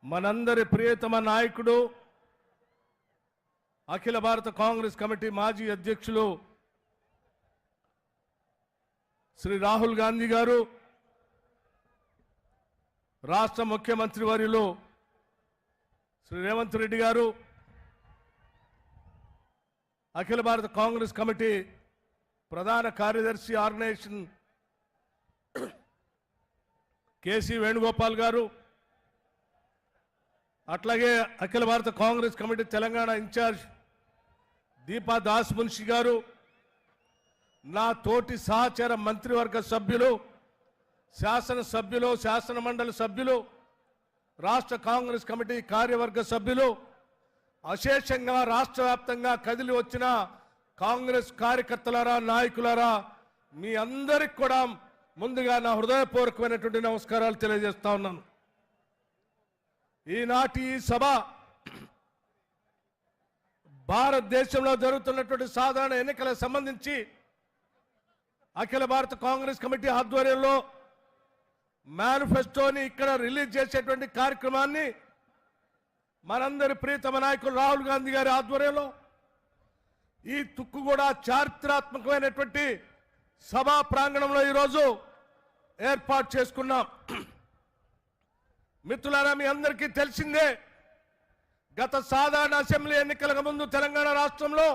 మనందరి ప్రియతమ నాయకుడు అఖిల భారత కాంగ్రెస్ కమిటీ మాజీ అధ్యక్షులు శ్రీ రాహుల్ గాంధీ గారు, రాష్ట్ర ముఖ్యమంత్రి వర్యులు శ్రీ రేవంత్ రెడ్డి గారు, అఖిల భారత కాంగ్రెస్ కమిటీ ప్రధాన కార్యదర్శి ఆర్గనైజేషన్ కేసీ వేణుగోపాల్ గారు, అట్లాగే అఖిల భారత కాంగ్రెస్ కమిటీ తెలంగాణ ఇన్ఛార్జ్ దీపా దాస్ మున్షి గారు, నా తోటి సహచర మంత్రివర్గ సభ్యులు, శాసనసభ్యులు, శాసన మండలి సభ్యులు, రాష్ట్ర కాంగ్రెస్ కమిటీ కార్యవర్గ సభ్యులు, అశేషంగా రాష్ట్ర వ్యాప్తంగా కదిలి వచ్చిన కాంగ్రెస్ కార్యకర్తలారా, నాయకులారా, మీ అందరికి కూడా ముందుగా నా హృదయపూర్వకమైనటువంటి నమస్కారాలు తెలియజేస్తా ఉన్నాను. ఈనాటి ఈ సభ భారతదేశంలో జరుగుతున్నటువంటి సాధారణ ఎన్నికలకు సంబంధించి అఖిల భారత కాంగ్రెస్ కమిటీ ఆధ్వర్యంలో మేనిఫెస్టోని ఇక్కడ రిలీజ్ చేసేటువంటి కార్యక్రమాన్ని మనందరి ప్రియతమ నాయకులు రాహుల్ గాంధీ గారి ఆధ్వర్యంలో ఈ తుక్కుగూడ చారిత్రాత్మకమైనటువంటి సభా ప్రాంగణంలో ఈరోజు ఏర్పాటు చేసుకున్నాం. మిత్రులారా, మీ అందరికీ తెలిసిందే, గత సాధారణ అసెంబ్లీ ఎన్నికలకు ముందు తెలంగాణ రాష్ట్రంలో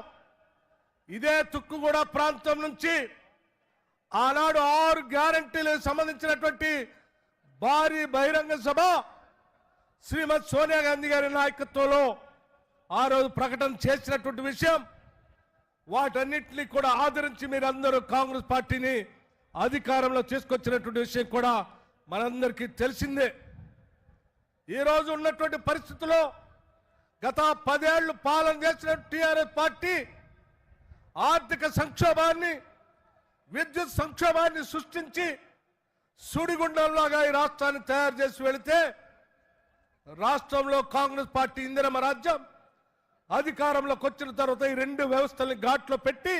ఇదే తుక్కుగూడ ప్రాంతం నుంచి ఆనాడు 6 గ్యారంటీలకు సంబంధించినటువంటి భారీ బహిరంగ సభ శ్రీమతి సోనియా గాంధీ గారి నాయకత్వంలో ఆ రోజు ప్రకటన చేసినటువంటి విషయం, వాటన్నిటినీ కూడా ఆదరించి మీరందరూ కాంగ్రెస్ పార్టీని అధికారంలో తీసుకొచ్చినటువంటి విషయం కూడా మనందరికీ తెలిసిందే. ఈరోజు ఉన్నటువంటి పరిస్థితుల్లో గత 10 ఏళ్లు పాలన చేసిన టీఆర్ఎస్ పార్టీ ఆర్థిక సంక్షోభాన్ని, విద్యుత్ సంక్షోభాన్ని సృష్టించి సుడిగుండంలాగా ఈ రాష్ట్రాన్ని తయారు చేసి వెళితే, రాష్ట్రంలో కాంగ్రెస్ పార్టీ ఇందిరమ్మ రాజ్యం అధికారంలోకి వచ్చిన తర్వాత ఈ 2 వ్యవస్థల్ని ఘాట్లో పెట్టి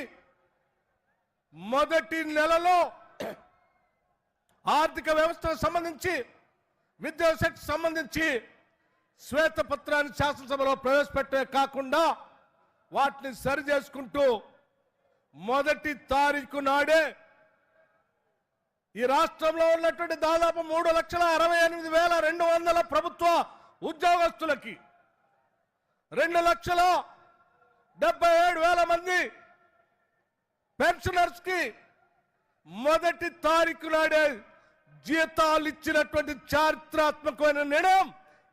మొదటి నెలలో ఆర్థిక వ్యవస్థకు సంబంధించి, విద్యాశాఖకు సంబంధించి శ్వేతపత్రాన్ని శాసనసభలో ప్రవేశపెట్టే కాకుండా వాటిని సరి చేసుకుంటూ మొదటి తారీఖు నాడే ఈ రాష్ట్రంలో ఉన్నటువంటి దాదాపు 3,68,200 ప్రభుత్వ ఉద్యోగస్తులకి, 2,77,000 మంది పెన్షనర్స్ కి మొదటి తారీఖు నాడే జీతాలు ఇచ్చినటువంటి చారిత్రాత్మకమైన నిర్ణయం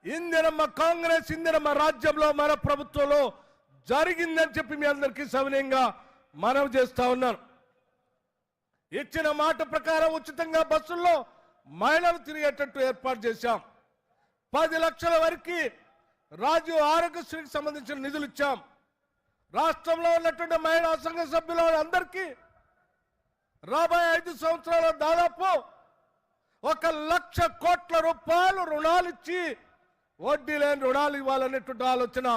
ఇందిరమ్మ కాంగ్రెస్, ఇందిరమ్మ రాజ్యంలో మన ప్రభుత్వంలో జరిగిందని చెప్పి మీ అందరికీ సవినయంగా మనవి చేస్తా ఉన్నాను. ఇచ్చిన మాట ప్రకారం ఉచితంగా బస్సుల్లో మహిళలు తిరిగేటట్టు ఏర్పాటు చేశాం. 10 లక్షల వరకు రాజీవ్ ఆరోగ్యశ్రీకి సంబంధించిన నిధులు ఇచ్చాం. రాష్ట్రంలో ఉన్నటువంటి మహిళా సంఘ సభ్యుల అందరికీ రాబోయే 5 సంవత్సరాల దాదాపు 1,00,000 కోట్ల రూపాయలు రుణాలు ఇచ్చి వడ్డీ లేని రుణాలు ఇవ్వాలనేటువంటి ఆలోచన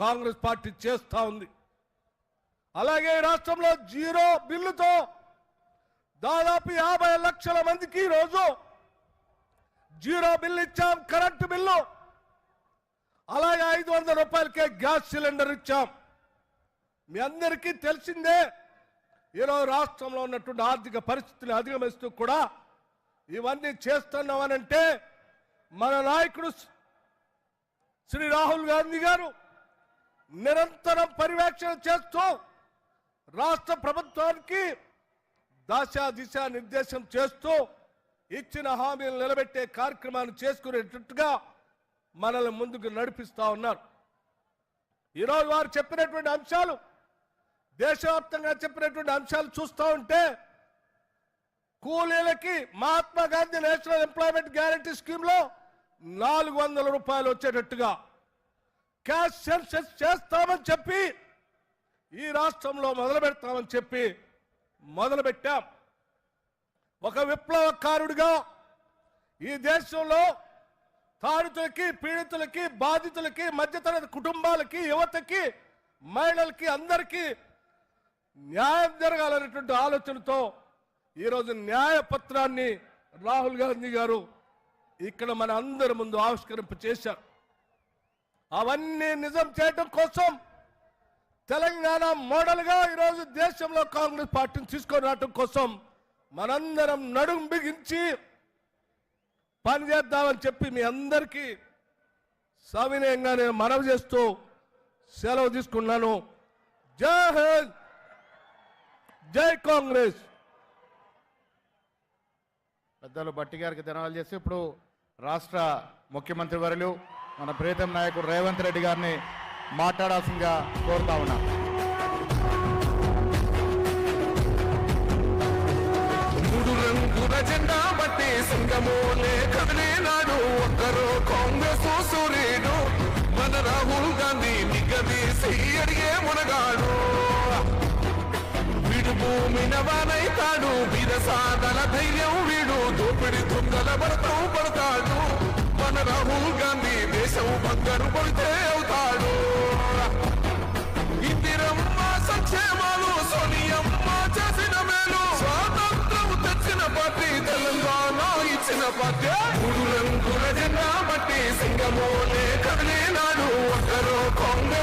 కాంగ్రెస్ పార్టీ చేస్తా ఉంది. అలాగే రాష్ట్రంలో 0 బిల్లుతో దాదాపు 50 లక్షల మందికి ఈరోజు 0 బిల్లు ఇచ్చాం. కరెంటు బిల్లు, అలాగే 500 రూపాయలకే గ్యాస్ సిలిండర్ ఇచ్చాం. మీ అందరికీ తెలిసిందే, ఈరోజు రాష్ట్రంలో ఉన్నటువంటి ఆర్థిక పరిస్థితిని అధిగమిస్తూ కూడా ఇవన్నీ చేస్తున్నామనంటే మన నాయకుడు శ్రీ రాహుల్ గాంధీ గారు నిరంతరం పర్యవేక్షణ చేస్తూ రాష్ట్ర ప్రభుత్వానికి దిశ నిర్దేశం చేస్తూ ఇచ్చిన హామీలు నిలబెట్టే కార్యక్రమాన్ని చేసుకునేటట్టుగా మనల్ని ముందుకు నడిపిస్తా ఉన్నారు. ఈరోజు వారు చెప్పినటువంటి అంశాలు, దేశవ్యాప్తంగా చెప్పినటువంటి అంశాలు చూస్తూ ఉంటే, కూలీలకి Mahatma Gandhi national employment guarantee స్కీమ్లో 400 రూపాయలు వచ్చేటట్టుగా క్యాష్ సెన్సస్ చేస్తామని చెప్పి ఈ రాష్ట్రంలో మొదలు పెడతామని చెప్పి మొదలుపెట్టాం. ఒక విప్లవకారుడిగా ఈ దేశంలో తాడితులకి, పీడితులకి, బాధితులకి, మధ్యతరగతి కుటుంబాలకి, యువతకి, మహిళలకి అందరికీ న్యాయం జరగాలనేటువంటి ఆలోచనతో ఈరోజు న్యాయ పత్రాన్ని రాహుల్ గాంధీ గారు ఇక్కడ మన అందరి ముందు ఆవిష్కరింప చేశారు. అవన్నీ నిజం చేయడం కోసం తెలంగాణ మోడల్గా ఈరోజు దేశంలో కాంగ్రెస్ పార్టీని తీసుకొని రావడం కోసం మనందరం నడుం బిగించి పనిచేద్దామని చెప్పి మీ అందరికీ సవినయంగా నేను మనవి చేస్తూ సెలవు తీసుకున్నాను. జై హింద్, జై కాంగ్రెస్. పెద్దలు భట్టి గారికి ధన్యవాదాలు చేసి ఇప్పుడు రాష్ట్ర ముఖ్యమంత్రి వర్యులు మన ప్రీతం నాయకుడు రేవంత్ రెడ్డి గారిని మాట్లాడాల్సిందిగా కోరుతా ఉన్నా. మూడు రంగుల జెండా బట్టి సింగమోలే కదిలినాడు ఒక్కరు కాంగ్రెస్ సూర్యుడు మన రాహుల్ గాంధీ నిగదీసి అడిగే మునగాడు వీడు భూమిన వానైతాడు వీరసాదల ధైర్యం వీడు దోపిడి దొంగల భరతం పడతాడు మన రాహుల్ గాంధీ దేశం బంగారు పడితే అవుతాడు ఇందిరమ్మ సంక్షేమాలు సోనియమ్మ చేసిన మేలు స్వాతంత్రం తెచ్చిన పార్టీ తెలంగాణ ఇచ్చిన పార్టీ మూడు రంగుల జెండా బట్టి సింగమోలే కదిలినాడు ఒక్కరు కాంగ్రెస్